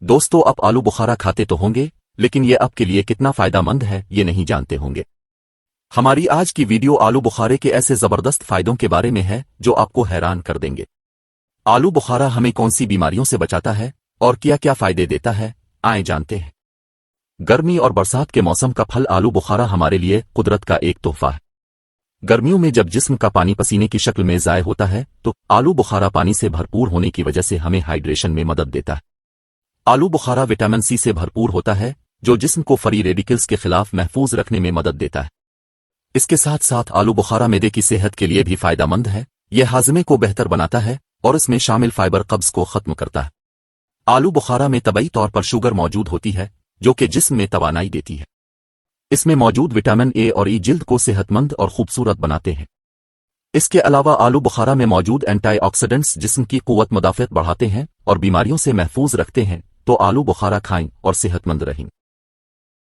دوستو آپ آلو بخارا کھاتے تو ہوں گے، لیکن یہ آپ کے لیے کتنا فائدہ مند ہے یہ نہیں جانتے ہوں گے۔ ہماری آج کی ویڈیو آلو بخارے کے ایسے زبردست فائدوں کے بارے میں ہے جو آپ کو حیران کر دیں گے۔ آلو بخارا ہمیں کون سی بیماریوں سے بچاتا ہے اور کیا کیا فائدے دیتا ہے، آئیں جانتے ہیں۔ گرمی اور برسات کے موسم کا پھل آلو بخارا ہمارے لیے قدرت کا ایک تحفہ ہے۔ گرمیوں میں جب جسم کا پانی پسینے کی شکل میں ضائع ہوتا ہے تو آلو بخارا پانی سے بھرپور ہونے کی وجہ سے ہمیں ہائیڈریشن میں مدد دیتا ہے۔ آلو بخارا وٹامن سی سے بھرپور ہوتا ہے جو جسم کو فری ریڈیکلز کے خلاف محفوظ رکھنے میں مدد دیتا ہے۔ اس کے ساتھ ساتھ آلو بخارا معدے کی صحت کے لیے بھی فائدہ مند ہے، یہ ہاضمے کو بہتر بناتا ہے اور اس میں شامل فائبر قبض کو ختم کرتا ہے۔ آلو بخارا میں طبعی طور پر شوگر موجود ہوتی ہے جو کہ جسم میں توانائی دیتی ہے۔ اس میں موجود وٹامن اے اور ای جلد کو صحت مند اور خوبصورت بناتے ہیں۔ اس کے علاوہ آلو بخارا میں موجود اینٹی آکسیڈنٹس جسم کی قوت مدافعت بڑھاتے ہیں اور بیماریوں سے محفوظ رکھتے ہیں، تو آلو بخارا کھائیں اور صحت مند رہیں۔